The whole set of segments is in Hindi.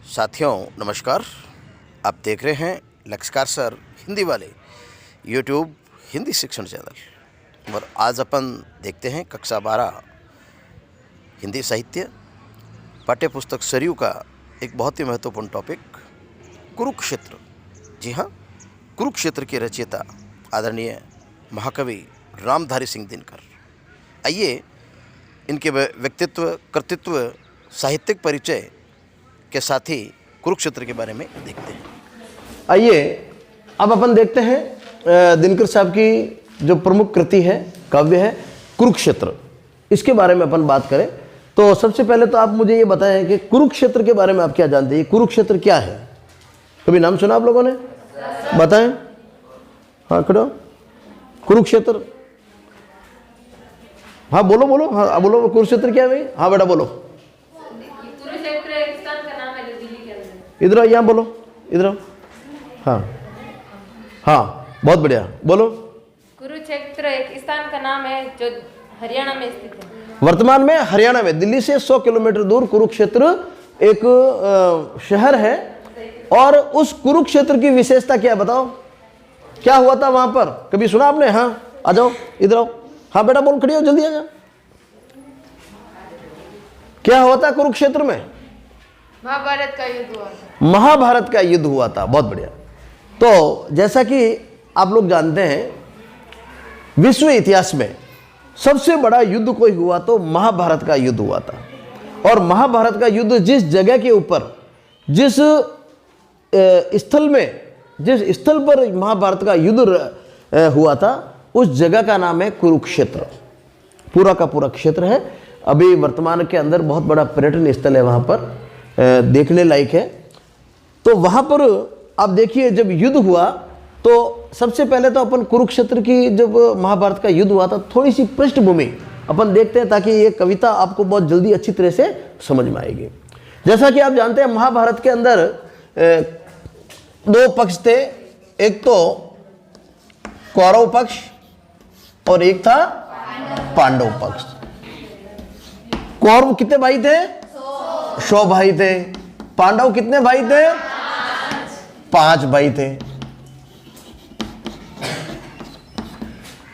साथियों नमस्कार। आप देख रहे हैं लक्ष्यकार सर हिंदी वाले यूट्यूब हिंदी शिक्षण चैनल। और आज अपन देखते हैं कक्षा 12 हिंदी साहित्य पाठ्य पुस्तक सरयू का एक बहुत ही महत्वपूर्ण टॉपिक कुरुक्षेत्र। जी हाँ, कुरुक्षेत्र के रचयिता आदरणीय महाकवि रामधारी सिंह दिनकर। आइए इनके व्यक्तित्व, कर्तृत्व, साहित्यिक परिचय के साथ ही कुरुक्षेत्र के बारे में देखते हैं। आइए अब अपन देखते हैं दिनकर साहब की जो प्रमुख कृति है, काव्य है कुरुक्षेत्र, इसके बारे में अपन बात करें तो सबसे पहले तो आप मुझे ये बताएं कि कुरुक्षेत्र के बारे में आप क्या जानते हैं। कुरुक्षेत्र क्या है? कभी नाम सुना आप लोगों ने? बताएं। हाँ खड़ो। कुरुक्षेत्र, हाँ बोलो बोलो, हाँ बोलो। कुरुक्षेत्र क्या है भाई? हाँ बेटा बोलो। कुरुक्षेत्र एक स्थान का नाम है जो दिल्ली के अंदर। इधर आओ, यहाँ बोलो, इधर आओ। हाँ हाँ बहुत बढ़िया, बोलो। कुरुक्षेत्र एक स्थान का नाम है जो हरियाणा में स्थित है। वर्तमान में हरियाणा में दिल्ली से 100 किलोमीटर दूर कुरुक्षेत्र एक शहर है। और उस कुरुक्षेत्र की विशेषता क्या है बताओ? क्या हुआ था वहां पर? कभी सुना आपने? हाँ आ जाओ, इधर आओ। हाँ बेटा बोल, खड़ी हो, जल्दी आ जाओ। क्या हुआ था कुरुक्षेत्र में? महाभारत का युद्ध हुआ था। महाभारत का युद्ध हुआ था। बहुत बढ़िया। तो जैसा कि आप लोग जानते हैं, विश्व इतिहास में सबसे बड़ा युद्ध कोई हुआ तो महाभारत का युद्ध हुआ था। और महाभारत का युद्ध जिस जगह के ऊपर, जिस स्थल में, जिस स्थल पर महाभारत का युद्ध हुआ था, उस जगह का नाम है कुरुक्षेत्र। पूरा का पूरा क्षेत्र है। अभी वर्तमान के अंदर बहुत बड़ा पर्यटन स्थल है, वहाँ पर देखने लायक है। तो वहाँ पर आप देखिए, जब युद्ध हुआ तो सबसे पहले तो अपन कुरुक्षेत्र की, जब महाभारत का युद्ध हुआ था, थोड़ी सी पृष्ठभूमि अपन देखते हैं ताकि ये कविता आपको बहुत जल्दी अच्छी तरह से समझ में आएगी। जैसा कि आप जानते हैं, महाभारत के अंदर दो पक्ष थे। एक तो कौरव पक्ष और एक था पांडव पक्ष। कौरव कितने भाई थे? 100 भाई थे। पांडव कितने भाई थे? 5 भाई थे।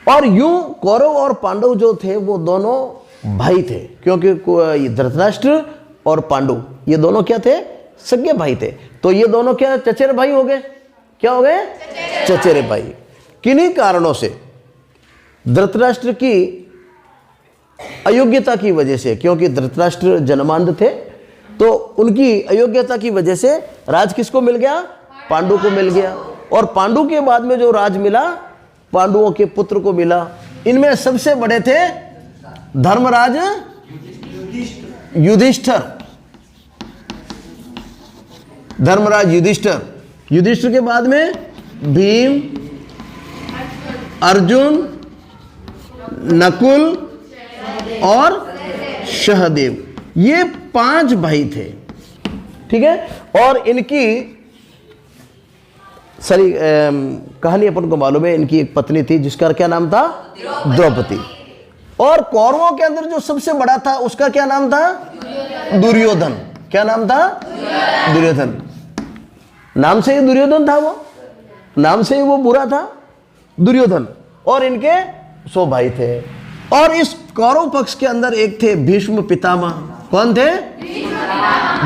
और यूं कौरव और पांडव जो थे वो दोनों भाई थे, क्योंकि धृतराष्ट्र और पांडु ये दोनों क्या थे? सगे भाई थे। तो ये दोनों क्या चचेरे भाई हो गए? क्या हो गए? चचेरे भाई। किन्हीं कारणों से धृतराष्ट्र की अयोग्यता की वजह से, क्योंकि धृतराष्ट्र जन्मांध थे, तो उनकी अयोग्यता की वजह से राज किसको मिल गया? पांडु को मिल गया। और पांडु के बाद में जो राज मिला, पांडुओं के पुत्र को मिला। इनमें सबसे बड़े थे धर्मराज युधिष्ठिर। धर्मराज युधिष्ठिर। युधिष्ठिर के बाद में भीम, अर्जुन, नकुल और सहदेव, ये 5 भाई थे। ठीक है। और इनकी सारी कहानी अपन को मालूम है। इनकी एक पत्नी थी जिसका क्या नाम था? द्रौपदी। और कौरवों के अंदर जो सबसे बड़ा था उसका क्या नाम था? दुर्योधन। क्या नाम था? दुर्योधन। नाम से ही दुर्योधन था, वो नाम से ही वो बुरा था, दुर्योधन। और इनके 100 भाई थे। और इस कौरव पक्ष के अंदर एक थे भीष्म पितामह। कौन थे?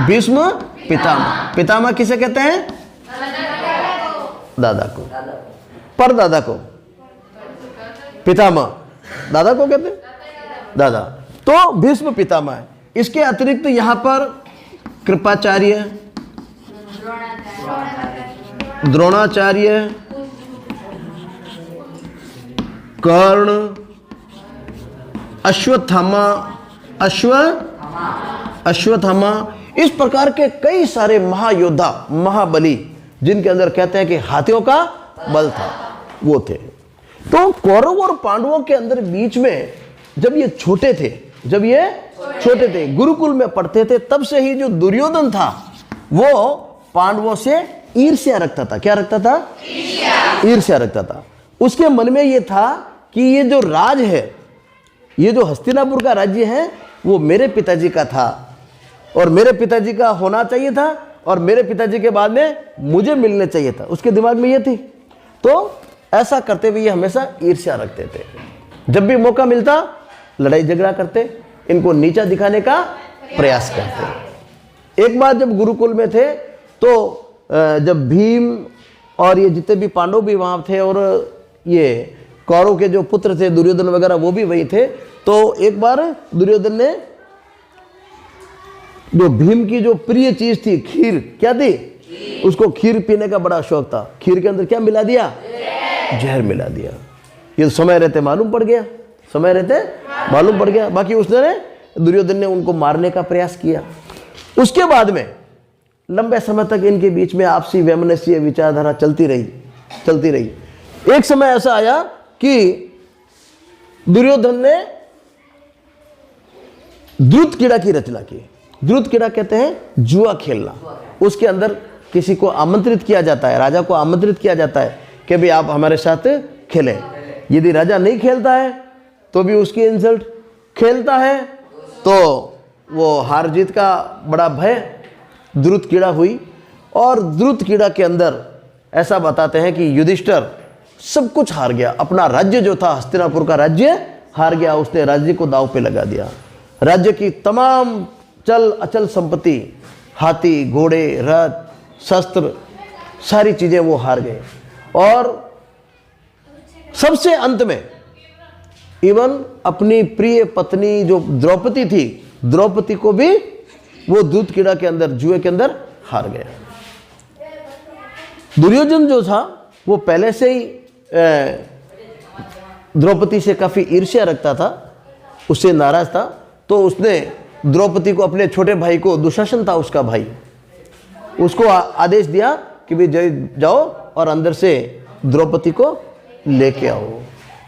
भीष्म पितामह। पितामह किसे कहते हैं? दादा को, परदादा को। पितामह दादा को कहते हैं, दादा। तो भीष्म पितामह है। इसके अतिरिक्त यहां पर कृपाचार्य, द्रोणाचार्य, कर्ण, अश्वत्थामा, अश्वत्थामा, इस प्रकार के कई सारे महायोद्धा, महाबली, जिनके अंदर कहते हैं कि हाथियों का बल था, वो थे। तो कौरव और पांडवों के अंदर बीच में जब ये छोटे थे, गुरुकुल में पढ़ते थे, तब से ही जो दुर्योधन था वो पांडवों से ईर्ष्या रखता था। क्या रखता था? ईर्ष्या रखता था। उसके मन में ये था कि ये जो राज है, ये जो हस्तिनापुर का राज्य है, वो मेरे पिताजी का था और मेरे पिताजी का होना चाहिए था, और मेरे पिताजी के बाद में मुझे मिलने चाहिए था, उसके दिमाग में ये थी। तो ऐसा करते हुए ये हमेशा ईर्ष्या रखते थे। जब भी मौका मिलता लड़ाई झगड़ा करते, इनको नीचा दिखाने का प्रयास करते। एक बार जब गुरुकुल में थे तो जब भीम और ये जितने भी पांडव भी वहाँ थे और ये कौरव के जो पुत्र थे दुर्योधन वगैरह वो भी वही थे, तो एक बार दुर्योधन ने जो भीम की जो प्रिय चीज थी खीर, क्या थी, उसको खीर पीने का बड़ा शौक था। खीर के अंदर क्या मिला दिया, जहर मिला दिया। ये तो समय रहते मालूम पड़ गया, समय रहते मालूम पड़ गया। बाकी उसने दुर्योधन ने उनको मारने का प्रयास किया। उसके बाद में लंबे समय तक इनके बीच में आपसी वैमनस्य विचारधारा चलती रही। एक समय ऐसा आया कि दुर्योधन ने द्रुत क्रीड़ा की रचना की। द्रुत क्रीड़ा कहते हैं जुआ खेलना। उसके अंदर किसी को आमंत्रित किया जाता है, राजा को आमंत्रित किया जाता है कि भाई आप हमारे साथ खेलें। यदि राजा नहीं खेलता है तो भी उसकी इंसल्ट, खेलता है तो वो हार जीत का बड़ा भय। द्रुत क्रीड़ा हुई और द्रुत क्रीड़ा के अंदर ऐसा बताते हैं कि युधिष्ठिर सब कुछ हार गया। अपना राज्य जो था हस्तिनापुर का राज्य हार गया। उसने राज्य को दांव पे लगा दिया। राज्य की तमाम चल अचल संपत्ति, हाथी, घोड़े, रथ, शस्त्र, सारी चीजें वो हार गए। और सबसे अंत में इवन अपनी प्रिय पत्नी जो द्रौपदी थी, द्रौपदी को भी वो दूत क्रीड़ा के अंदर, जुए के अंदर हार गया। दुर्योधन जो था वो पहले से ही द्रौपदी से काफी ईर्ष्या रखता था, उससे नाराज था। तो उसने द्रौपदी को, अपने छोटे भाई को, दुशासन था उसका भाई, उसको आदेश दिया कि भाई जाओ और अंदर से द्रौपदी को लेके आओ।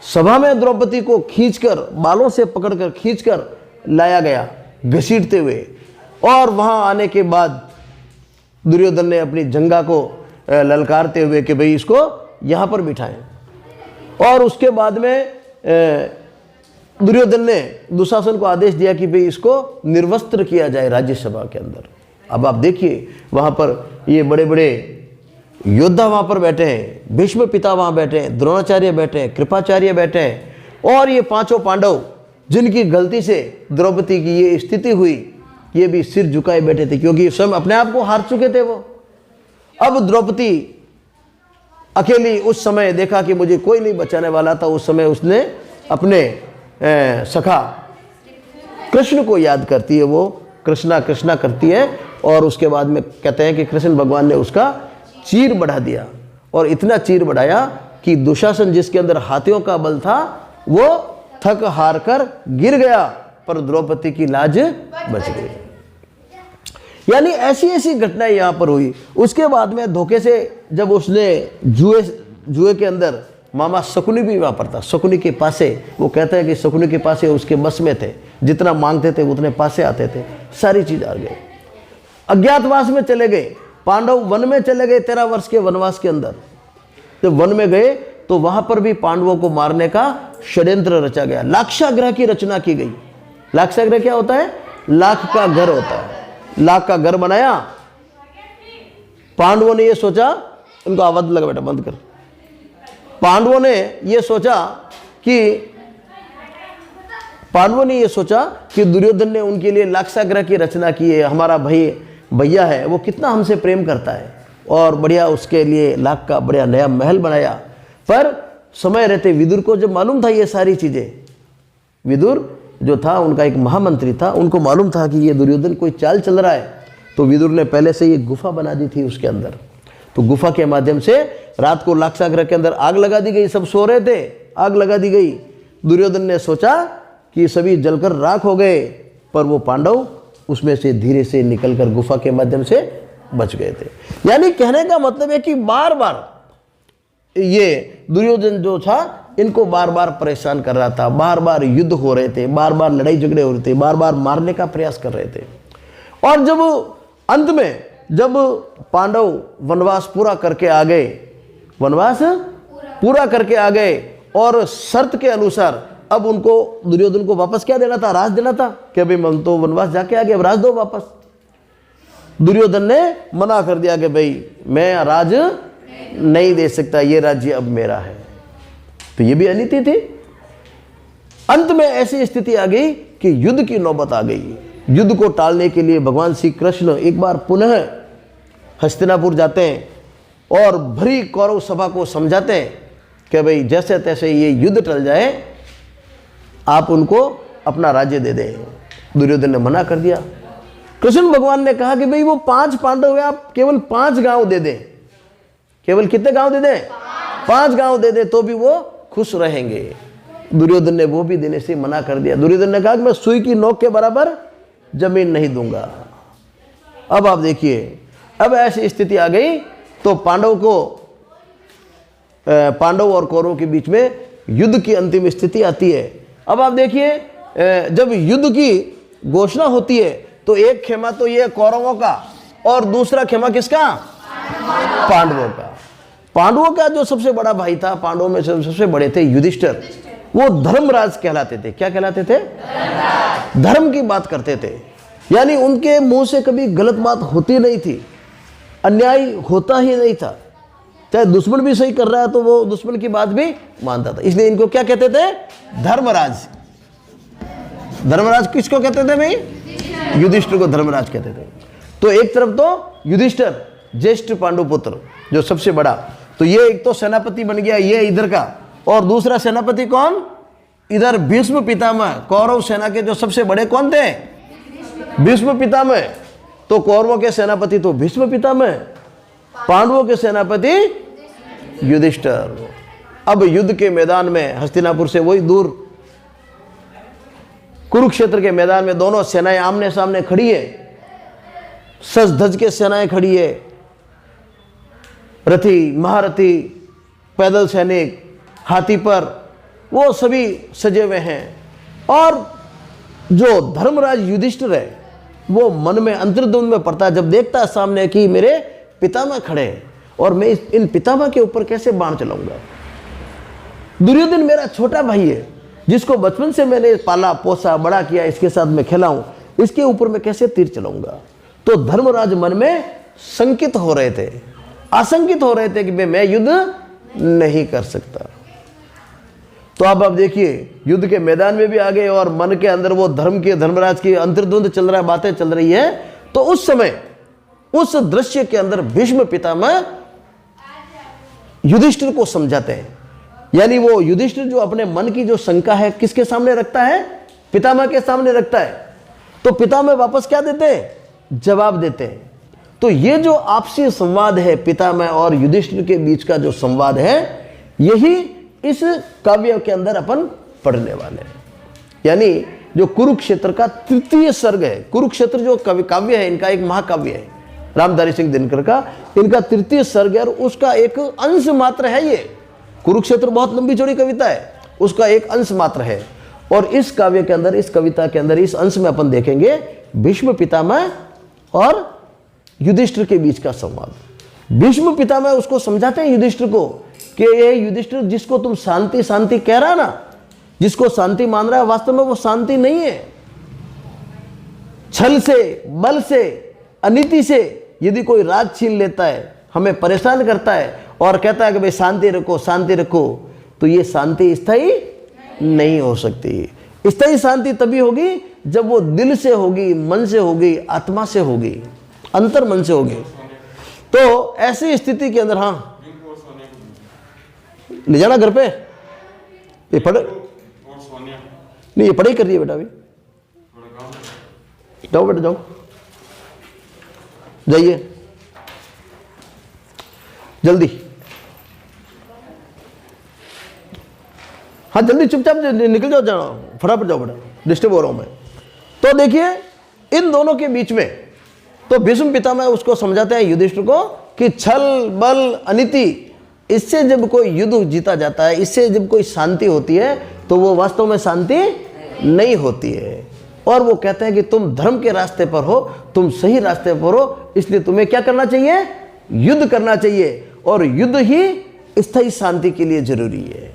सभा में द्रौपदी को खींचकर, बालों से पकड़कर खींचकर लाया गया घसीटते हुए। और वहां आने के बाद दुर्योधन ने अपनी जंगा को ललकारते हुए कि भाई इसको यहां पर बिठाएं। और उसके बाद में दुर्योधन ने दुशासन को आदेश दिया कि भाई इसको निर्वस्त्र किया जाए राज्यसभा के अंदर। अब आप देखिए वहां पर ये बड़े बड़े योद्धा वहां पर बैठे हैं, भीष्म पिता वहां बैठे हैं, द्रोणाचार्य बैठे हैं, कृपाचार्य बैठे हैं, और ये पांचों पांडव जिनकी गलती से द्रौपदी की ये स्थिति हुई, ये भी सिर झुकाए बैठे थे क्योंकि स्वयं अपने आप को हार चुके थे वो। अब द्रौपदी अकेली उस समय देखा कि मुझे कोई नहीं बचाने वाला था। उस समय उसने अपने सखा कृष्ण को याद करती है, वो कृष्णा कृष्णा करती है। और उसके बाद में कहते हैं कि कृष्ण भगवान ने उसका चीर बढ़ा दिया, और इतना चीर बढ़ाया कि दुशासन जिसके अंदर हाथियों का बल था वो थक हार कर गिर गया, पर द्रौपदी की लाज बच गई। यानी ऐसी ऐसी घटनाएं यहां पर हुई। उसके बाद में धोखे से जब उसने जुए के अंदर, मामा शकुनी भी वहां पर था, शकुनी के पासे, वो कहते हैं कि शकुनी के पासे उसके बस में थे, जितना मांगते थे उतने पासे आते थे, सारी चीज आ गई। अज्ञातवास में चले गए, पांडव वन में चले गए 13 वर्ष के वनवास के अंदर। जब वन में गए तो वहां पर भी पांडवों को मारने का षड्यंत्र रचा गया, लाक्षागृह की रचना की गई। लाक्षागृह क्या होता है? लाख का घर होता है। लाख का घर बनाया। पांडवों ने ये सोचा, उनको आवाज लगा बेटा बंद कर। पांडवों ने ये सोचा कि दुर्योधन ने उनके लिए लाक्षागृह की रचना की है, हमारा भैया है वो कितना हमसे प्रेम करता है, और बढ़िया उसके लिए लाख का बढ़िया नया महल बनाया। पर समय रहते विदुर को जब मालूम था ये सारी चीजें, विदुर जो था उनका एक महामंत्री था, उनको मालूम था कि ये दुर्योधन कोई चाल चल रहा है। तो विदुर ने पहले से ये गुफा बना दी थी उसके अंदर। तो गुफा के माध्यम से रात को लाक्षागृह के अंदर आग लगा दी गई, सब सो रहे थे, आग लगा दी गई। दुर्योधन ने सोचा कि सभी जलकर राख हो गए, पर वो पांडव उसमें से धीरे से निकलकर गुफा के माध्यम से बच गए थे। यानी कहने का मतलब है कि बार बार ये दुर्योधन जो था इनको बार बार परेशान कर रहा था, बार बार युद्ध हो रहे थे, बार बार लड़ाई झगड़े हो रहे थे, बार बार मारने का प्रयास कर रहे थे। और जब अंत में जब पांडव वनवास पूरा करके आ गए, वनवास पूरा करके आ गए, और शर्त के अनुसार अब उनको दुर्योधन को वापस क्या देना था? राज देना था कि भाई हम तो वनवास जाके आ गए, अब राज दो वापस। दुर्योधन ने मना कर दिया कि भाई मैं राज नहीं दे सकता, ये राज्य अब मेरा है। तो ये भी अनीति थी। अंत में ऐसी स्थिति आ गई कि युद्ध की नौबत आ गई। युद्ध को टालने के लिए भगवान श्री कृष्ण एक बार पुनः हस्तिनापुर जाते हैं और भरी कौरव सभा को समझाते हैं कि भाई जैसे तैसे ये युद्ध टल जाए, आप उनको अपना राज्य दे दें। दुर्योधन ने मना कर दिया। कृष्ण भगवान ने कहा कि भाई वो 5 पांडव है, आप केवल 5 गांव दे दें। केवल कितने गांव दे दें? 5 गांव दे दें तो भी वो खुश रहेंगे। दुर्योधन ने वो भी देने से मना कर दिया। दुर्योधन ने कहा कि मैं सुई की नोक के बराबर जमीन नहीं दूंगा। अब आप देखिए, अब ऐसी स्थिति आ गई तो पांडव और कौरवों के बीच में युद्ध की अंतिम स्थिति आती है। अब आप देखिए, जब युद्ध की घोषणा होती है तो एक खेमा तो ये कौरवों का और दूसरा खेमा किसका? पांडवों का। पांडवों का जो सबसे बड़ा भाई था, पांडवों में सबसे बड़े थे युधिष्ठिर, वो धर्मराज कहलाते थे। क्या कहलाते थे? धर्म की बात करते थे, यानी उनके मुंह से कभी गलत बात होती नहीं थी, अन्याय होता ही नहीं था। चाहे दुश्मन भी सही कर रहा है तो वो दुश्मन की बात भी मानता था। इसलिए इनको क्या कहते थे? धर्मराज। धर्मराज किसको कहते थे भाई? युधिष्ठिर को धर्मराज कहते थे। तो एक तरफ तो युधिष्ठिर ज्येष्ठ पांडुपुत्र जो सबसे बड़ा, तो ये एक तो सेनापति बन गया, ये इधर का। और दूसरा सेनापति कौन? इधर भीष्म पितामह, कौरव सेना के जो सबसे बड़े कौन थे? भीष्म पितामह। तो कौरवों के सेनापति तो भीष्म पितामह, पांडवों के सेनापति युधिष्ठिर। अब युद्ध के मैदान में हस्तिनापुर से वही दूर कुरुक्षेत्र के मैदान में दोनों सेनाएं आमने सामने खड़ी है। सज धज के सेनाएं खड़ी है, रथी, महारथी, पैदल सैनिक, हाथी पर, वो सभी सजे हुए हैं। और जो धर्मराज युधिष्ठिर है वो मन में अंतर्द्वंद में पड़ता है जब देखता है सामने कि मेरे पितामह खड़े हैं और मैं इन पितामह के ऊपर कैसे बाण चलाऊंगा। दुर्योधन मेरा छोटा भाई है, जिसको बचपन से मैंने पाला पोसा बड़ा किया, इसके साथ मैं खेला हूं, इसके ऊपर मैं कैसे तीर चलाऊंगा। तो धर्मराज मन में शंकित हो रहे थे, आशंकित हो रहे थे कि मैं युद्ध नहीं कर सकता। तो अब आप देखिए, युद्ध के मैदान में भी आ गए और मन के अंदर वो धर्मराज की अंतर्द्वंद चल रहा है, बातें चल रही है। तो उस समय उस दृश्य के अंदर भीष्म पितामह युधिष्ठिर को समझाते हैं। यानी वो युधिष्ठिर जो अपने मन की जो शंका है किसके सामने रखता है? पितामह के सामने रखता है। तो पितामह वापस क्या देते हैं? जवाब देते हैं। तो ये जो आपसी संवाद है पितामह और युधिष्ठिर के बीच का जो संवाद है, यही इस काव्य के अंदर अपन पढ़ने वाले हैं। यानी जो कुरुक्षेत्र का 3य सर्ग है, कुरुक्षेत्र जो काव्य है, इनका एक महाकाव्य है, रामधारी सिंह दिनकर का, इनका 3य सर्ग है और उसका एक अंश मात्र है ये। कुरुक्षेत्र बहुत लंबी चौड़ी कविता है, उसका एक अंश मात्र है। और इस काव्य के अंदर, इस कविता के अंदर, इस अंश में अपन देखेंगे भीष्म पितामह और युधिष्ठिर के बीच का संवाद। भीष्म पितामह उसको समझाते हैं युधिष्ठिर को कि ये युधिष्ठिर, जिसको तुम शांति शांति कह रहा ना, जिसको शांति मान रहा है, वास्तव में वो शांति नहीं है। छल से, बल से, अनीति से यदि कोई राज छीन लेता है, हमें परेशान करता है और कहता है कि भाई शांति रखो, शांति रखो, तो ये शांति स्थायी नहीं हो सकती। स्थायी शांति तभी होगी जब वो दिल से होगी, मन से होगी, आत्मा से होगी, अंतर मन से होगी। तो ऐसी स्थिति के अंदर, हाँ, ले जाना घर पे, ये पढ़े नहीं, ये पढ़ाई कर रही है बेटा, अभी जाओ बेटा, जाओ, जाइए जल्दी, हाँ जल्दी, चुपचाप निकल जाओ, जाओ फटाफट जाओ बेटा, डिस्टर्ब हो रहा हूं मैं। तो देखिए इन दोनों के बीच में तो भीष्म पितामह उसको समझाते हैं युधिष्ठिर को कि छल, बल, अनीति, इससे जब कोई युद्ध जीता जाता है, इससे जब कोई शांति होती है, तो वो वास्तव में शांति नहीं होती है। और वो कहते हैं कि तुम धर्म के रास्ते पर हो, तुम सही रास्ते पर हो, इसलिए तुम्हें क्या करना चाहिए? युद्ध करना चाहिए, और युद्ध ही स्थायी शांति के लिए जरूरी है।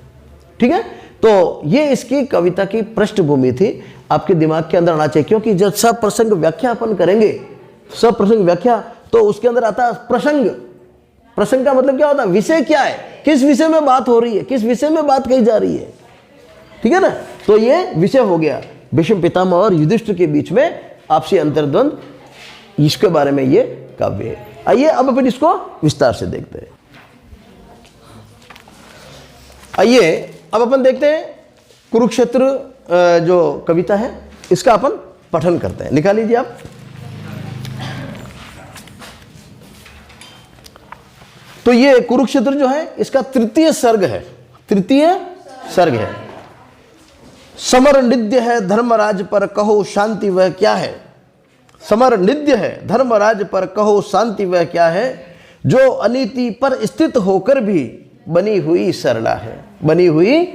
ठीक है, तो ये इसकी कविता की पृष्ठभूमि थी, आपके दिमाग के अंदर आना चाहिए। क्योंकि जब सब प्रसंग व्याख्या अपन करेंगे सप्रसंग व्याख्या, तो उसके अंदर आता है प्रसंग। प्रसंग का मतलब क्या होता है? विषय क्या है, किस विषय में बात हो रही है, किस विषय में बात कही जा रही है, ठीक है ना। तो ये विषय हो गया भीष्म पितामह और युधिष्ठिर के बीच में आपसी अंतर्द्वंद, इसके बारे में ये काव्य है। आइए अब अपन इसको विस्तार से देखते हैं। आइए अब अपन देखते हैं कुरुक्षेत्र जो कविता है इसका अपन पठन करते हैं। निकाल लीजिए आप। तो ये कुरुक्षेत्र जो है इसका तृतीय सर्ग है, तृतीय सर्ग है। समर निद्य है धर्मराज पर कहो शांति वह क्या है। समर निद्य है धर्मराज पर कहो शांति वह क्या है, जो अनीति पर स्थित होकर भी बनी हुई सरला है, बनी हुई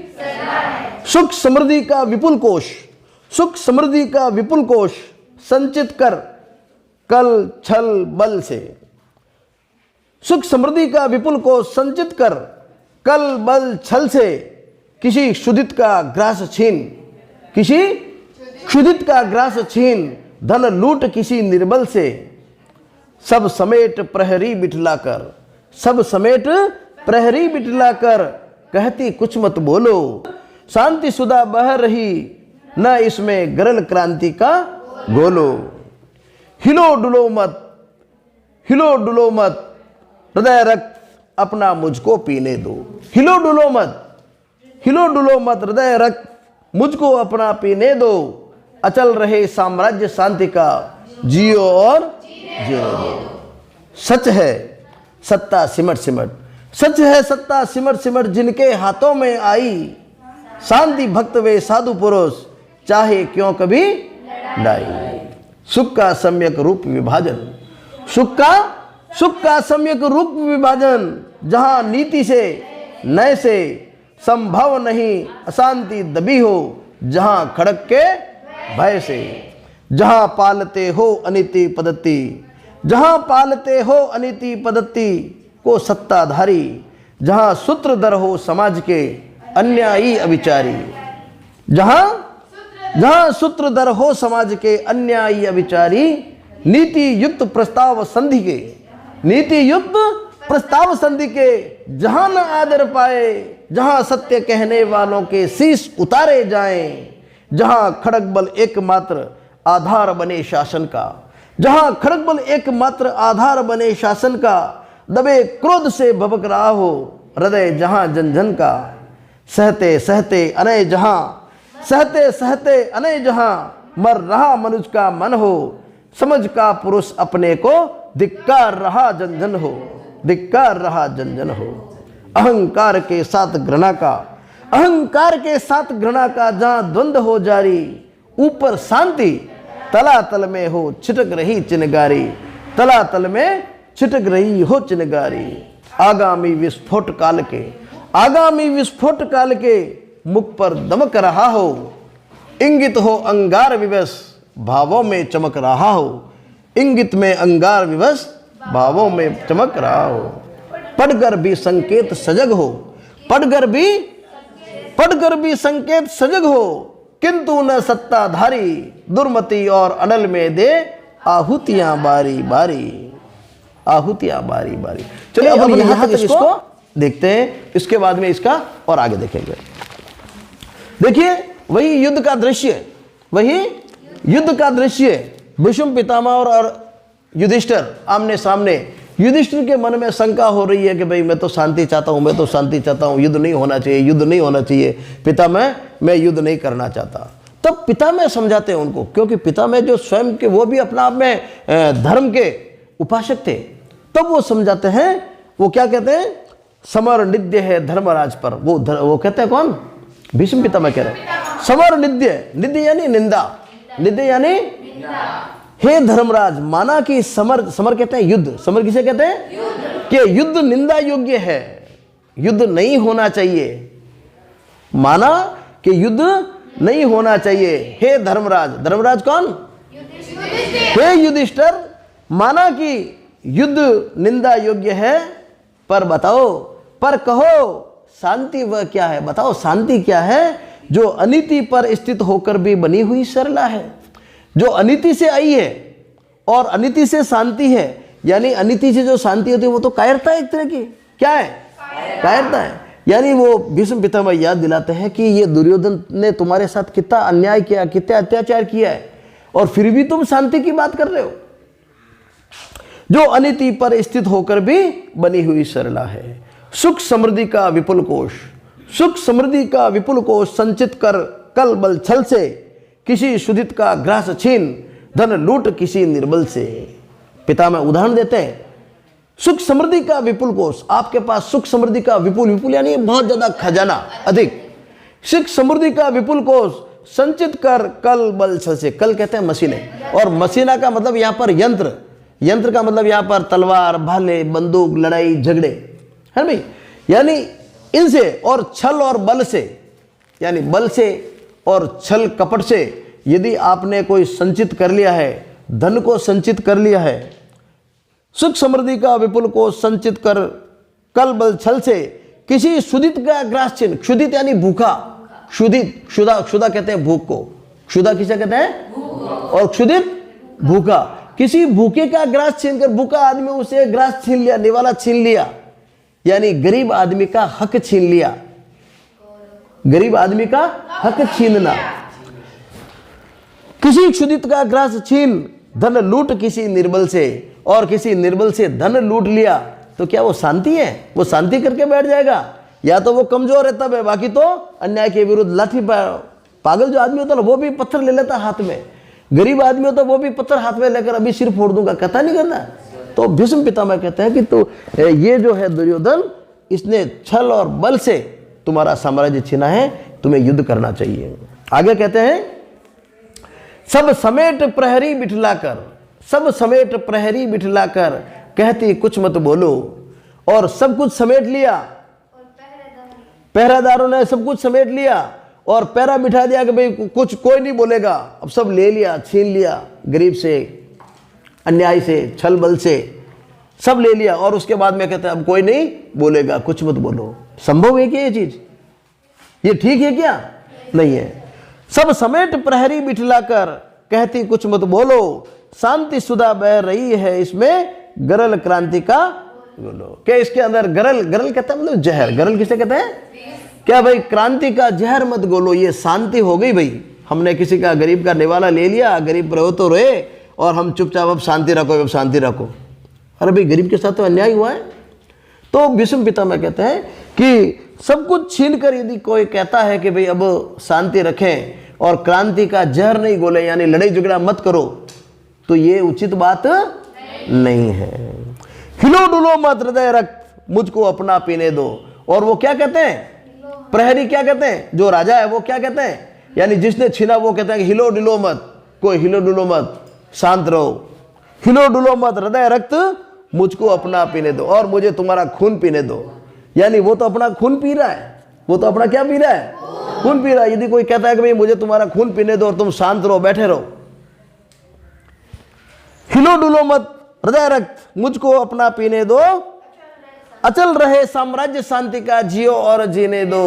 सुख समृद्धि का विपुल कोश, सुख समृद्धि का विपुल कोश संचित कर कल छल बल से। सुख समृद्धि का विपुल कोश संचित कर कल बल छल से, किसी क्षुधित का ग्रास छीन, किसी क्षुधित का ग्रास छीन, धन लूट किसी निर्बल से। सब समेट प्रहरी बिठलाकर, सब समेट प्रहरी बिठलाकर, कहती कुछ मत बोलो, शांति सुधा बह रही न इसमें गरल क्रांति का गोलो। हिलो डुलो मत, हिलो डुलो मत, हृदय रक्त अपना मुझको पीने दो। हिलो डुलो मत, हिलो डुलो मत, हृदय रक्त मुझको अपना पीने दो। अचल रहे साम्राज्य शांति का, जियो और जीने दो। सच है सत्ता सिमट सिमट, सच है सत्ता सिमट सिमट जिनके हाथों में आई। शांति भक्त वे साधु पुरुष, चाहे क्यों कभी लड़ाई। सुख का सम्यक रूप विभाजन, सुख का सम्यक रूप विभाजन, जहां नीति से नय से संभव नहीं अशांति दबी हो, जहां खड़क के भय से। जहां पालते हो अनीति पद्धति, जहां पालते हो अनीति पद्धति को सत्ताधारी, जहां सूत्रधर हो समाज के अन्यायी अविचारी। जहां सूत्रधर हो समाज के अन्यायी अविचारी, नीति युक्त प्रस्ताव संधि के, नीति युक्त प्रस्ताव संधि के, जहां न आदर पाए, जहां सत्य कहने वालों के शीश उतारे जाएं। जहां खड़ग बल एकमात्र आधार बने शासन का, जहां खड़ग बल एकमात्र आधार बने शासन का, दबे क्रोध से भबक रहा हो हृदय जहां जन जन का। सहते सहते अनय जहां, सहते सहते अनय जहां, मर रहा मनुष्य का मन हो, समझ का पुरुष अपने को धिक्कार रहा जन जन हो, धिक्कार रहा जन जन हो। अहंकार के साथ घृणा का, अहंकार के साथ घृणा का जहां द्वंद्व हो जारी। ऊपर शांति तलातल में हो छिटक रही चिनगारी, तलातल में छिटक रही हो चिनगारी। आगामी विस्फोट काल के, आगामी विस्फोट काल के मुख पर दमक रहा हो। इंगित हो अंगार विवश भावों में चमक रहा हो, इंगित में अंगार विवश भावों में चमक रहा हो। पढ़कर भी संकेत सजग हो, पढ़कर भी संकेत सजग हो, किंतु न सत्ताधारी दुर्मति और अनल में दे आहुतियां बारी बारी, आहुतियां बारी बारी। चलिए अब हम यहां तक इसको देखते हैं, इसके बाद में इसका और आगे देखेंगे। देखिए वही युद्ध का दृश्य, वही युद्ध का दृश्य, भीष्म पितामह और युधिष्ठिर आमने सामने। युधिष्ठिर के मन में शंका हो रही है कि भाई मैं तो शांति चाहता हूं, मैं तो शांति चाहता हूं, युद्ध नहीं होना चाहिए, युद्ध नहीं होना चाहिए। पितामह मैं युद्ध नहीं करना चाहता। तब पितामह समझाते हैं उनको, क्योंकि पितामह जो स्वयं के वो भी अपना आप में धर्म के उपासक थे। तब वो समझाते हैं, वो क्या कहते हैं, समर निद्य है धर्मराज पर। वो कहते हैं कौन? भीष्म पितामह कह रहे हैं समर निद्य, निद्य यानी निंदा, निद्य यानी हे धर्मराज, माना कि समर, समर कहते हैं युद्ध, समर किसे कहते हैं कि युद्ध निंदा योग्य है, युद्ध नहीं होना चाहिए। माना कि युद्ध नहीं होना चाहिए। हे धर्मराज, धर्मराज कौन? हे युधिष्ठिर, माना कि युद्ध निंदा योग्य है, पर बताओ, पर कहो शांति वह क्या है। बताओ शांति क्या है जो अनीति पर स्थित होकर भी बनी हुई सरला है, जो अनीति से आई है और अनिति से शांति है, यानी अनिति से जो शांति होती है वो तो कायरता है एक तरह की। क्या है? कायरता है। यानी वो भीष्म पितामह याद दिलाते हैं कि ये दुर्योधन ने तुम्हारे साथ कितना अन्याय किया, कितना अत्याचार किया है, और फिर भी तुम शांति की बात कर रहे हो। जो अनिति पर स्थित होकर भी बनी हुई सरला है। सुख समृद्धि का विपुल कोश, सुख समृद्धि का विपुल कोश संचित कर कल बल छल से, किसी सुदित का ग्रास छीन धन लूट किसी निर्बल से। पितामह उदाहरण देते हैं, सुख समृद्धि का विपुल कोश, आपके पास सुख समृद्धि का विपुल, विपुल यानी बहुत ज्यादा खजाना, अधिक। सुख समृद्धि का विपुल कोश संचित कर कल बल छल से, कल कहते हैं मशीनें, और मशीना का मतलब यहाँ पर यंत्र, यंत्र का मतलब यहाँ पर तलवार, भाले, बंदूक, लड़ाई झगड़े, है भाई। यानी इनसे और छल और बल से, यानी बल से और छल कपट से यदि आपने कोई संचित कर लिया है, धन को संचित कर लिया है, सुख समृद्धि का विपुल को संचित कर कल बल छल से, किसी क्षुधित का ग्रास छीन, क्षुधित यानी भूखा, क्षुधित, क्षुधा, क्षुधा कहते हैं भूख को, क्षुधा किसे कहते हैं? और क्षुधित भूखा, किसी भूखे का ग्रास छीन कर, भूखा आदमी उसे ग्रास छीन लिया, निवाला छीन लिया, यानी गरीब आदमी का हक छीन लिया, गरीब आदमी का हक छीनना। किसी क्षुधित का ग्रास छीन धन लूट किसी निर्बल से, और किसी निर्बल से धन लूट लिया, तो क्या वो शांति है? वो शांति करके बैठ जाएगा? या तो वो कमजोर है तब है, बाकी तो अन्याय के विरुद्ध लाठी, पागल जो आदमी होता है वो भी पत्थर ले लेता हाथ में, गरीब आदमी होता है वो भी पत्थर हाथ में लेकर अभी सिर फोड़ दूंगा, कहता नहीं करना। तो भीष्म पितामह कहते हैं कि तो ये जो है दुर्योधन, इसने छल और बल से तुम्हारा साम्राज्य छीना है, तुम्हें युद्ध करना चाहिए। आगे कहते हैं, सब समेट प्रहरी बिठलाकर, सब समेट प्रहरी बिठलाकर कहती कुछ मत बोलो, और सब कुछ समेट लिया, पहरेदारों ने सब कुछ समेट लिया और पहरा बिठा दिया कि भाई कुछ कोई नहीं बोलेगा, अब सब ले लिया, छीन लिया, गरीब से, अन्याय से, छल बल से सब ले लिया, और उसके बाद में कहते हैं अब कोई नहीं बोलेगा, कुछ मत बोलो। संभव है क्या ये चीज? ये ठीक है क्या? नहीं है। सब समेट प्रहरी बिठलाकर कहती कुछ मत बोलो, शांति सुधा बह रही है इसमें गरल क्रांति का बोलो। क्या इसके अंदर गरल, गरल कहते हैं मतलब जहर, गरल किसे कहते हैं? क्या भाई क्रांति का जहर मत गोलो, ये शांति हो गई भाई, हमने किसी का गरीब का निवाला ले लिया, गरीब रहो तो रोए, और हम चुपचाप अब शांति रखो, अब शांति रखो। अरे भाई गरीब के साथ तो अन्याय हुआ है। तो भीष्म पितामह कहते हैं कि सब कुछ छीन कर यदि कोई कहता है कि भाई अब शांति रखें और क्रांति का जहर नहीं गोले, यानी लड़ाई झगड़ा मत करो, तो ये उचित बात नहीं है। हिलो डुलो मत हृदय रक्त मुझको अपना पीने दो। और वो क्या कहते हैं? प्रहरी क्या कहते हैं? जो राजा है वो क्या कहते हैं? यानी जिसने छीना वो कहते हैं कि हिलो डुलो मत, कोई हिलो डुलो मत, शांत रहो, हिलो डुलो मत हृदय रक्त मुझको अपना पीने दो, और मुझे तुम्हारा खून पीने दो। यानी वो तो अपना खून पी रहा है, वो तो अपना क्या पी रहा है? खून पी रहा है। यदि कोई कहता है कि भाई मुझे तुम्हारा खून पीने दो और तुम शांत रहो, बैठे रहो, हिलो डुलो मत हृदय रक्त मुझको अपना पीने दो, अचल रहे साम्राज्य शांति का जियो और जीने दो।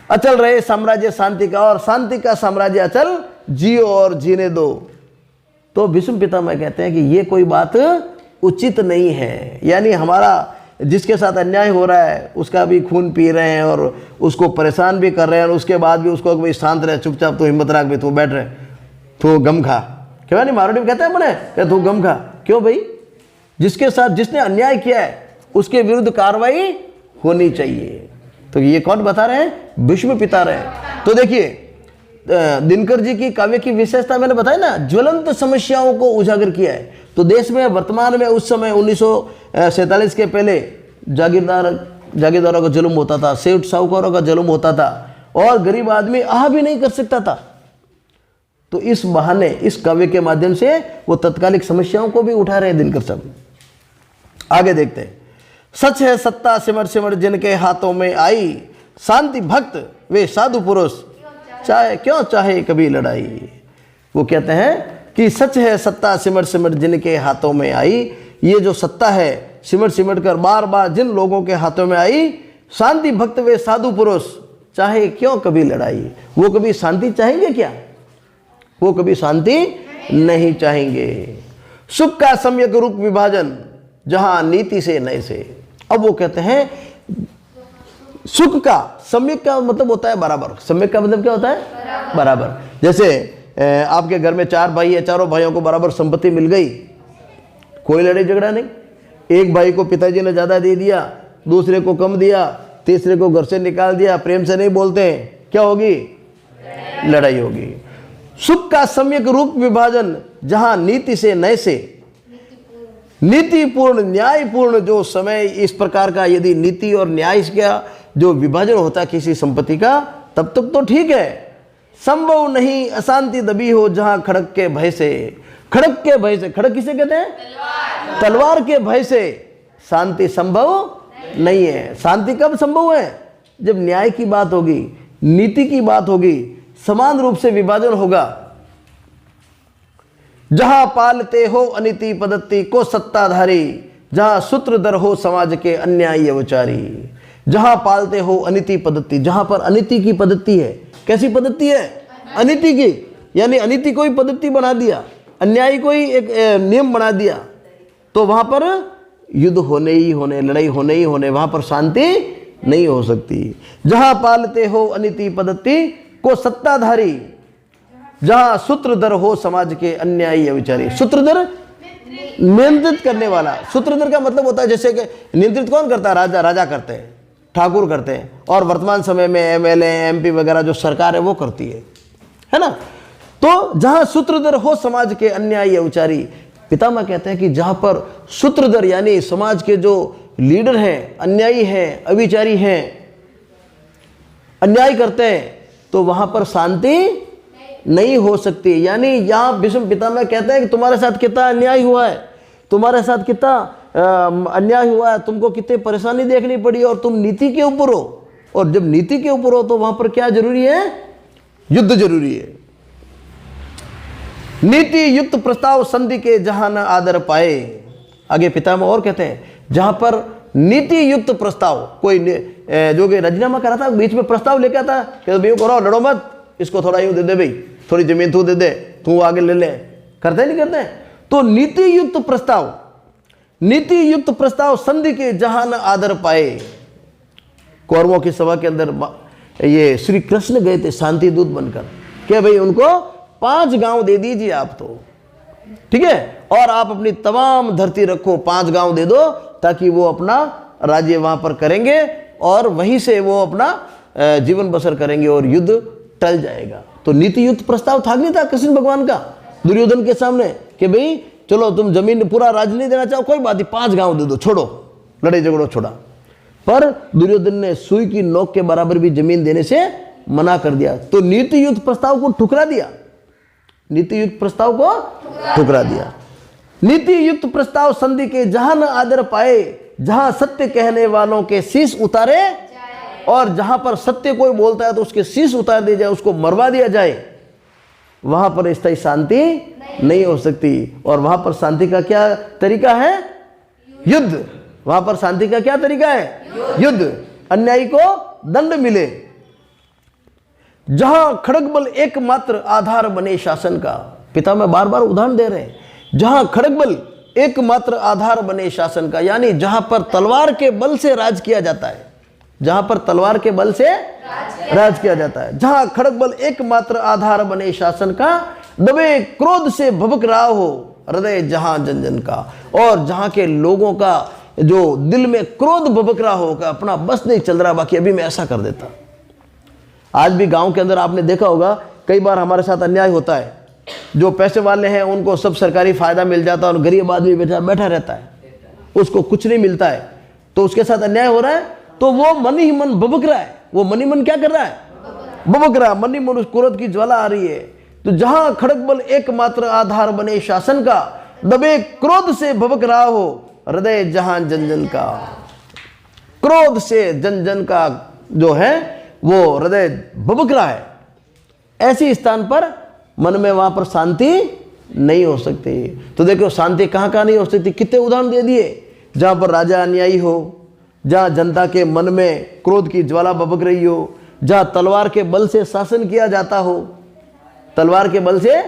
अचल रहे साम्राज्य शांति का, और शांति का साम्राज्य अचल जियो और जीने दो। तो भीष्म पितामह कहते हैं कि ये कोई बात उचित नहीं है। यानी हमारा जिसके साथ अन्याय हो रहा है उसका भी खून पी रहे हैं और उसको परेशान भी कर रहे हैं, और उसके बाद भी उसको भाई शांत रहे, चुपचाप, तो हिम्मत रख भाई, तू बैठ रहे, तू गम खा। क्यों नहीं मारोड़ी में कहते हैं अपने, तू गम खा। क्यों भाई? जिसके साथ जिसने अन्याय किया है उसके विरुद्ध कार्रवाई होनी चाहिए। तो ये कौन बता रहे हैं? भीष्म पिता रहे हैं। तो देखिए दिनकर जी की काव्य की विशेषता मैंने बताया ना, ज्वलंत समस्याओं को उजागर किया है। तो देश में वर्तमान में उस समय 1947 के पहले जागीरदारों का जुल्म होता था, सेठ साहूकारों का जुल्म होता था, और गरीब आदमी आह भी नहीं कर सकता था। तो इस बहाने, इस काव्य के माध्यम से वो तत्कालिक समस्याओं को भी उठा रहे हैं दिनकर साहब। आगे देखते हैं। सच है सत्ता सिमट सिमट जिनके हाथों में आई, शांति भक्त वे साधु पुरुष चाहे क्यों चाहे कभी लड़ाई। वो कहते हैं कि सच है सत्ता सिमट सिमट जिनके हाथों में आई, ये जो सत्ता है सिमट सिमट कर बार बार जिन लोगों के हाथों में आई, शांति भक्त वे साधु पुरुष चाहे क्यों कभी लड़ाई। वो कभी शांति चाहेंगे क्या? वो कभी शांति नहीं चाहेंगे। सुख का सम्यक रूप विभाजन जहां नीति से नय से। अब वो कहते हैं सुख का, सम्यक का मतलब होता है बराबर। सम्यक का मतलब क्या होता है? बराबर। जैसे आपके घर में 4 भाई है, चारों भाइयों को बराबर संपत्ति मिल गई, कोई लड़ाई झगड़ा नहीं। एक भाई को पिताजी ने ज्यादा दे दिया, दूसरे को कम दिया, तीसरे को घर से निकाल दिया, प्रेम से नहीं बोलते हैं, क्या होगी? लड़ाई होगी। सुख का सम्यक रूप विभाजन जहां नीति से नय से, नीतिपूर्ण न्यायपूर्ण जो समय इस प्रकार का यदि नीति और न्याय का जो विभाजन होता है किसी संपत्ति का, तब तक तो ठीक है। संभव नहीं अशांति दबी हो जहां खड़क के भय से, खड़क के भय से, खड़क किसे कहते हैं? तलवार के भय से शांति संभव नहीं है। शांति कब संभव है? जब न्याय की बात होगी, नीति की बात होगी, समान रूप से विभाजन होगा। जहां पालते हो अनीति पद्धति को सत्ताधारी, जहां सूत्रधर हो समाज के अन्यायी अवचारी। जहां पालते हो अनीति पद्धति, जहां पर अनीति की पद्धति है। कैसी पद्धति है? अनीति की, यानी अनीति कोई पद्धति बना दिया, अन्यायी कोई एक नियम बना दिया, तो वहां पर युद्ध होने ही होने, लड़ाई होने ही होने, वहां पर शांति नहीं हो सकती। जहां पालते हो अनीति पद्धति को सत्ताधारी, जहां सूत्रधर हो समाज के अन्यायी अविचारी। सूत्रधर नियंत्रित करने वाला। सूत्रधर का मतलब होता है जैसे कि नियंत्रित कौन करता है? राजा, राजा करते हैं, ठाकुर करते हैं, और वर्तमान समय में एमएलए एमपी वगैरह जो सरकार है वो करती है ना। तो जहां सूत्रधर हो समाज के अन्यायी अविचारी, पितामह कहते हैं कि जहां पर सूत्रधर यानी समाज के जो लीडर हैं, अन्यायी हैं, अविचारी हैं, अन्याय करते हैं, तो वहां पर शांति नहीं हो सकती। यानी यहां भीष्म पितामह कहते हैं कि तुम्हारे साथ कितना अन्याय हुआ है, तुम्हारे साथ कितना अन्याय हुआ है, तुमको कितनी परेशानी देखनी पड़ी, और तुम नीति के ऊपर हो। और जब नीति के ऊपर हो तो वहां पर क्या जरूरी है? युद्ध जरूरी है। नीति युक्त प्रस्ताव संधि के जहां न आदर पाए। आगे पितामह और कहते हैं जहां पर नीति युक्त प्रस्ताव, कोई जो कि राजीनामा करा था, बीच में प्रस्ताव लेकर आता कि भाई करो, लड़ो मत, इसको थोड़ा यूं दे दे, भाई थोड़ी जमीन तू दे दे, तू आगे ले ले, करते नहीं करते? तो नीति युक्त प्रस्ताव, नीति युक्त प्रस्ताव संधि के जहां न आदर पाए। कौरवों की सभा के अंदर ये श्री कृष्ण गए थे शांति दूत बनकर, क्या भाई उनको 5 गांव दे दीजिए आप, तो ठीक है, और आप अपनी तमाम धरती रखो, 5 गांव दे दो, ताकि वो अपना राज्य वहां पर करेंगे और वहीं से वो अपना जीवन बसर करेंगे और युद्ध टल जाएगा। तो नीति युक्त प्रस्ताव था नहीं था कृष्ण भगवान का दुर्योधन के सामने कि भाई चलो तुम जमीन पूरा राज नहीं देना चाहो, कोई बात नहीं, 5 गांव दे दो, छोड़ो, लड़ाई झगड़ो छोड़ा। पर दुर्योधन ने सुई की नोक के बराबर भी जमीन देने से मना कर दिया। तो नीति युक्त प्रस्ताव को ठुकरा दिया, नीति युक्त प्रस्ताव को ठुकरा दिया। नीति युक्त प्रस्ताव संधि के जहां न आदर पाए, जहां सत्य कहने वालों के शीश उतारे, और जहां पर सत्य कोई बोलता है तो उसके शीश उतार दिया जाए, उसको मरवा दिया जाए, वहां पर स्थायी शांति नहीं हो सकती। और वहां पर शांति का क्या तरीका है? युद्ध। वहां पर शांति का क्या तरीका है? युद्ध। अन्यायी को दंड मिले। जहां खड़ग बल एकमात्र आधार बने शासन का, पितामह बार बार उदाहरण दे रहे हैं, जहां खड़ग बल एकमात्र आधार बने शासन का, यानी जहां पर तलवार के बल से राज किया जाता है, जहां पर तलवार के बल से राज किया जाता है, जहां खड़ग बल एकमात्र आधार बने शासन का, दबे क्रोध से भभक रहा हो हृदय जहां जन जन का, और जहां के लोगों का जो दिल में क्रोध भभक रहा होगा, अपना बस नहीं चल रहा, बाकी अभी मैं ऐसा कर देता। आज भी गांव के अंदर आपने देखा होगा कई बार हमारे साथ अन्याय होता है, जो पैसे वाले हैं उनको सब सरकारी फायदा मिल जाता है और गरीब आदमी बैठा रहता है, उसको कुछ नहीं मिलता है, तो उसके साथ अन्याय हो रहा है, तो वो मन ही मन भभक रहा है। वो मन ही मन क्या कर रहा है? भभक रहा है, मन ही मन उस क्रोध की ज्वाला आ रही है। तो जहां खड़ग बल एकमात्र आधार बने शासन का, दबे क्रोध से भभक रहा हो हृदय जहां जन जन का, क्रोध से जन जन का जो है वो हृदय भभक रहा है, ऐसी स्थान पर मन में वहां पर शांति नहीं हो सकती। तो देखो शांति कहां कहां नहीं हो सकती, कितने उदाहरण दे दिए। जहां पर राजा अन्यायी हो, जहां जनता के मन में क्रोध की ज्वाला भभक रही हो, जहां तलवार के बल से शासन किया जाता हो, तलवार के बल से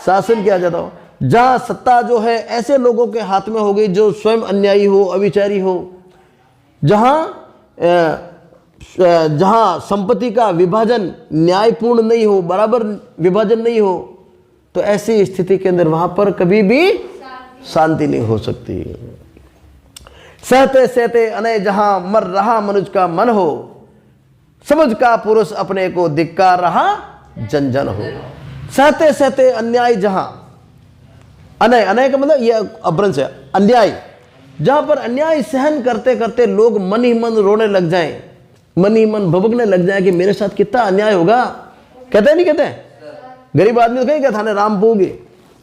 शासन किया जाता हो, जहां सत्ता जो है ऐसे लोगों के हाथ में हो गई जो स्वयं अन्यायी हो, अविचारी हो, जहां संपत्ति का विभाजन न्यायपूर्ण नहीं हो, बराबर विभाजन नहीं हो, तो ऐसी स्थिति के अंदर वहां पर कभी भी शांति नहीं हो सकती। सहते सहते अनय जहां मर रहा मनुष्य का मन हो, समझ का पुरुष अपने को धिक्कार रहा जन जन हो। सहते सहते अन्याय जहां, अनय, अनय का मतलब यह अभ्रंश है, अन्याय, जहां पर अन्याय सहन करते करते लोग मन ही मन रोने लग जाएं, मन ही मन भभकने लग जाए कि मेरे साथ कितना अन्याय होगा। कहते नहीं कहते? गरीब आदमी तो कहीं कहता ना राम पूगे,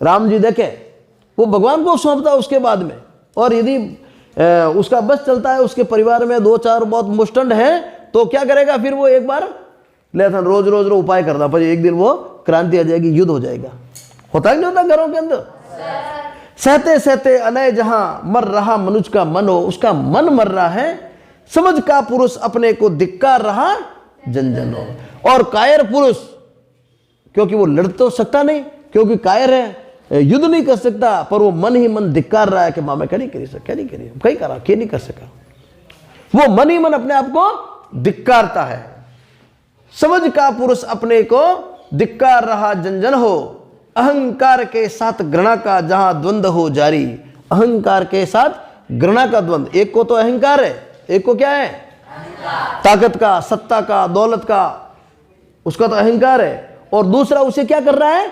राम जी देखे, वो भगवान को सौंपता है उसके बाद में। और यदि उसका बस चलता है, उसके परिवार में 2-4 बहुत मुष्टंड है, तो क्या करेगा फिर वो एक बार लेता रोज रोज उपाय करता, पर एक दिन वो क्रांति आ जाएगी, युद्ध हो जाएगा। होता है नहीं होता घरों के अंदर? सहते सहते अनय जहां मर रहा मनुष्य का मन हो, उसका मन मर रहा है, समझ का पुरुष अपने को धिक्कार रहा जन जन हो। और कायर पुरुष, क्योंकि वो लड़ तो सकता नहीं, क्योंकि कायर है, युद्ध नहीं कर सकता, पर वो मन ही मन धिक्कार रहा है कि मां मैं क्या नहीं करी सका, क्या नहीं करी, कहीं करा, क्या नहीं कर सका। वो मन ही मन अपने आप को धिक्कारता है। समझ का पुरुष अपने को धिक्कार रहा जन जन हो, अहंकार के साथ घृणा का जहां द्वंद्व हो जारी। अहंकार के साथ घृणा का द्वंद्व, एक को तो अहंकार है, एक को क्या है? ताकत का, सत्ता का, दौलत का, उसका तो अहंकार है। और दूसरा उसे क्या कर रहा है?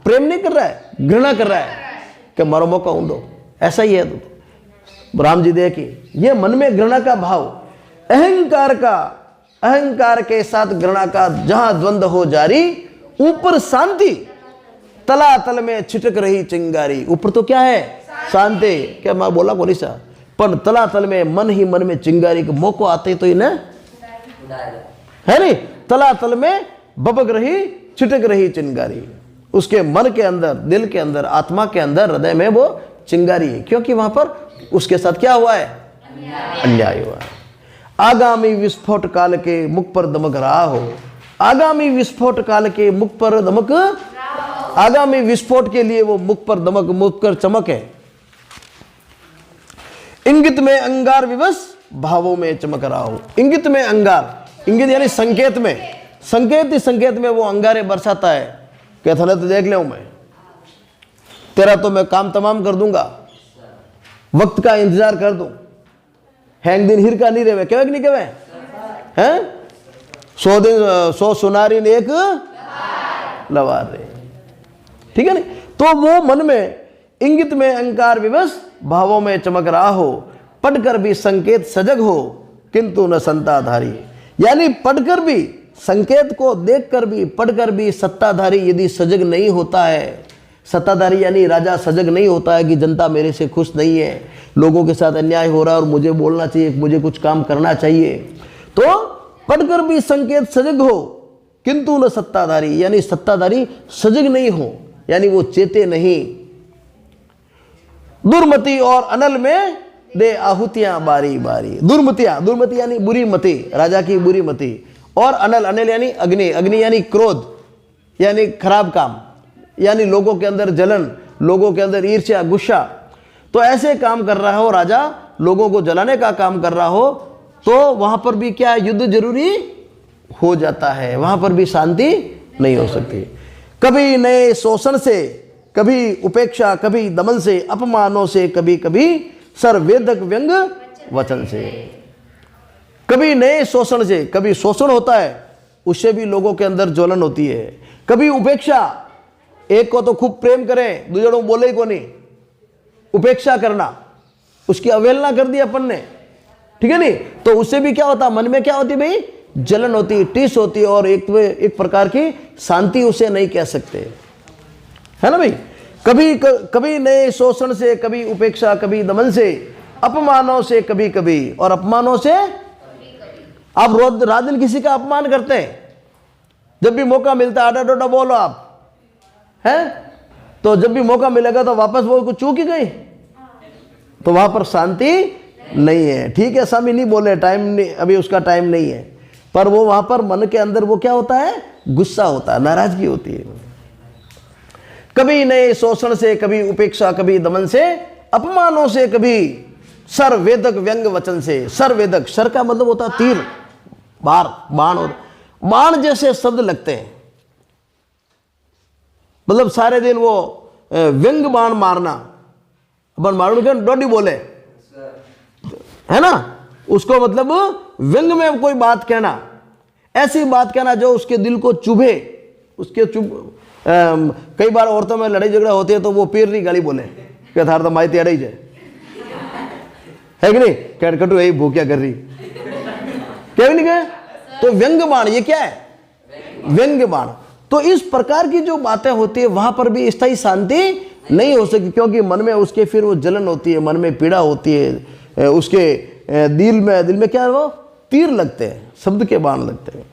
प्रेम नहीं कर रहा है, घृणा कर रहा है कि मारो मौका दो। ऐसा ही है तो राम जी देखिए, ये मन में घृणा का भाव, अहंकार का, अहंकार के साथ घृणा का जहां द्वंद्व हो जारी, ऊपर शांति, तलातल में छिटक रही चिंगारी। ऊपर तो क्या है? शांति। क्या मैं बोला कोनी सा, पर तलातल में मन ही मन में चिंगारी का मौका आते तो इन्हें है नहीं, तलातल में बबक रही, छिटक रही चिंगारी। उसके मन के अंदर, दिल के अंदर, आत्मा के अंदर, हृदय में वो चिंगारी है, क्योंकि वहां पर उसके साथ क्या हुआ है? अन्याय हुआ है। आगामी विस्फोट काल के मुख पर दमक रहा हो, आगामी विस्फोट काल के मुख पर दमक, आगामी विस्फोट के लिए वो मुख पर दमक, मुख पर चमक है। इंगित में अंगार विवश भावों में चमक रहा हो। इंगित में अंगार, इंगित यानी संकेत में, संकेत ही संकेत में वो अंगारे बरसाता है। कहता ना तो देख ले मैं, तेरा तो मैं काम तमाम कर दूंगा, वक्त का इंतजार कर दूं, हैंग दिन हिर का नहीं रेवे, कहे नहीं कहे हैं? 100 दिन 100 सुनारी ने एक लवार रे, ठीक है नहीं? तो वो मन में इंगित में अंकार विवश भावों में चमक रहा हो, पढ़कर भी संकेत सजग हो किंतु न संताधारी। यानी पढ़कर भी, संकेत को देखकर भी, पढ़कर भी सत्ताधारी यदि सजग नहीं होता है, सत्ताधारी यानी राजा सजग नहीं होता है कि जनता मेरे से खुश नहीं है, लोगों के साथ अन्याय हो रहा है और मुझे बोलना चाहिए, मुझे कुछ काम करना चाहिए, तो पढ़कर भी संकेत सजग हो किंतु न सत्ताधारी, यानी सत्ताधारी सजग नहीं हो, यानी वो चेते नहीं। दुर्मति और अनल में दे आहुतियां बारी बारी। दुर्मतियां, दुर्मति यानी बुरी मति, राजा की बुरी मति, और अनल, अनल यानी अग्नि, अग्नि यानी क्रोध, यानी खराब काम, यानी लोगों के अंदर जलन, लोगों के अंदर ईर्ष्या, गुस्सा। तो ऐसे काम कर रहा हो राजा, लोगों को जलाने का काम कर रहा हो, तो वहां पर भी क्या युद्ध जरूरी हो जाता है, वहां पर भी शांति नहीं हो सकती। कभी नए शोषण से, कभी उपेक्षा, कभी दमन से, अपमानों से, कभी कभी सर्वेदक व्यंग वचन से। कभी नए शोषण से, कभी शोषण होता है, उससे भी लोगों के अंदर ज्वलन होती है। कभी उपेक्षा, एक को तो खूब प्रेम करें, दूसरे को बोले ही को नहीं, उपेक्षा करना, उसकी अवहेलना कर दी अपन ने, ठीक है नहीं? तो उससे भी क्या होता, मन में क्या होती भाई? जलन होती, टीस होती, और एक प्रकार की शांति उसे नहीं कह सकते, है ना भाई? कभी नए शोषण से, कभी उपेक्षा, कभी दमन से, अपमानों से कभी कभी, और अपमानों से आप रोज रात दिन किसी का अपमान करते हैं, जब भी मौका मिलता है आडा डोडा बोलो आप, हैं? तो जब भी मौका मिलेगा तो वापस वो कुछ चूक ही गई, तो वहां पर शांति नहीं है। ठीक है, स्वामी नहीं बोले, टाइम नहीं, अभी उसका टाइम नहीं है, पर वो वहां पर मन के अंदर वो क्या होता है? गुस्सा होता है, नाराजगी होती है। कभी नए शोषण से, कभी उपेक्षा, कभी दमन से, अपमानों से, कभी सर्ववेदक व्यंग वचन से। सर्ववेदक, सर का मतलब होता है तीर, बाण, बाण, और बाण जैसे शब्द लगते हैं, मतलब सारे दिन वो व्यंग बाण मारना, अपन मारू क्या डोडी बोले है ना, उसको मतलब व्यंग में कोई बात कहना, ऐसी बात कहना जो उसके दिल को चुभे, उसके कई बार औरतों में लड़ाई झगड़ा होती है तो वो पीर नहीं गाली बोले क्या थार तो माइती अड़ाई है कि नहीं, कैट कटू यही भूखिया कर रही, क्या भी नहीं कहे तो व्यंग बाण, ये क्या है व्यंग बाण। तो इस प्रकार की जो बातें होती है वहां पर भी स्थायी शांति नहीं हो सकती, क्योंकि मन में उसके फिर वो जलन होती है, मन में पीड़ा होती है, उसके दिल में क्या है वो तीर लगते हैं, शब्द के बाण लगते हैं।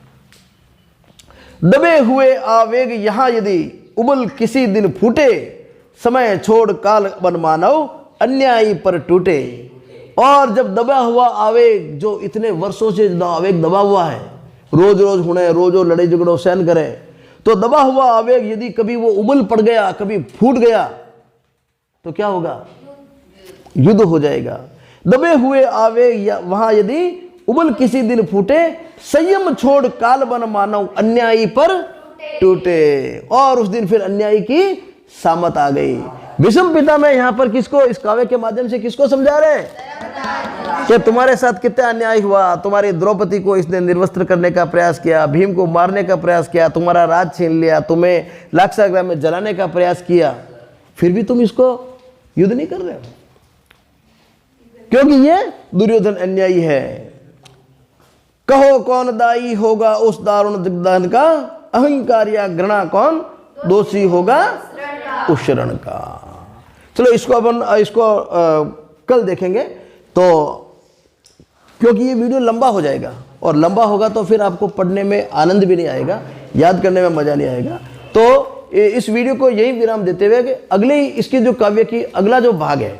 दबे हुए आवेग यहां यदि उबल किसी दिन फूटे, समय छोड़ काल बन मानव अन्यायी पर टूटे। और जब दबा हुआ आवेग, जो इतने वर्षों से आवेग दबा हुआ है, रोज रोज होने, रोज रोज लड़ाई झगड़ों सहन करे, तो दबा हुआ आवेग यदि कभी वो उबल पड़ गया, कभी फूट गया, तो क्या होगा, युद्ध हो जाएगा। दबे हुए आवेग वहां यदि उबल किसी दिन फूटे, संयम छोड़ काल बन मानव अन्यायी पर टूटे। और उस दिन फिर अन्यायी की सामत आ गई। भीष्म पितामह यहाँ पर किसको, इस काव्य के माध्यम से किसको समझा रहे हैं कि तुम्हारे साथ कितना अन्याय हुआ, तुम्हारी द्रौपदी को इसने निर्वस्त्र करने का प्रयास किया, भीम को मारने का प्रयास किया, तुम्हारा राज छीन लिया, तुम्हें लाक्षागृह में जलाने का प्रयास किया, फिर भी तुम इसको युद्ध नहीं कर रहे हो, क्योंकि ये दुर्योधन अन्यायी है। कहो कौन दाई होगा उस दारुण दिग्दहन का, अहंकार या घृणा कौन दोषी होगा उस शरण का। चलो इसको अपन कल देखेंगे, तो क्योंकि ये वीडियो लंबा हो जाएगा, और लंबा होगा तो फिर आपको पढ़ने में आनंद भी नहीं आएगा, याद करने में मजा नहीं आएगा। तो इस वीडियो को यही विराम देते हुए कि अगले इसके जो काव्य की अगला जो भाग है,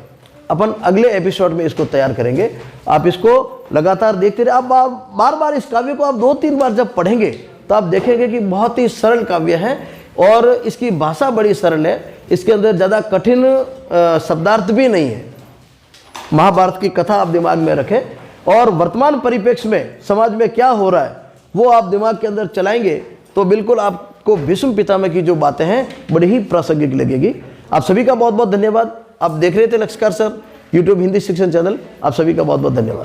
अपन अगले एपिसोड में इसको तैयार करेंगे। आप इसको लगातार देखते रहे, आप बार बार इस काव्य को आप 2-3 बार जब पढ़ेंगे तो आप देखेंगे कि बहुत ही सरल काव्य है, और इसकी भाषा बड़ी सरल है, इसके अंदर ज़्यादा कठिन शब्दार्थ भी नहीं है। महाभारत की कथा आप दिमाग में रखें, और वर्तमान परिप्रेक्ष्य में समाज में क्या हो रहा है वो आप दिमाग के अंदर चलाएंगे, तो बिल्कुल आपको भीष्म पितामह की जो बातें हैं बड़ी ही प्रासंगिक लगेगी। आप सभी का बहुत बहुत धन्यवाद। आप देख रहे थे लक्ष्यकार सर यूट्यूब हिंदी शिक्षण चैनल, आप सभी का बहुत बहुत धन्यवाद।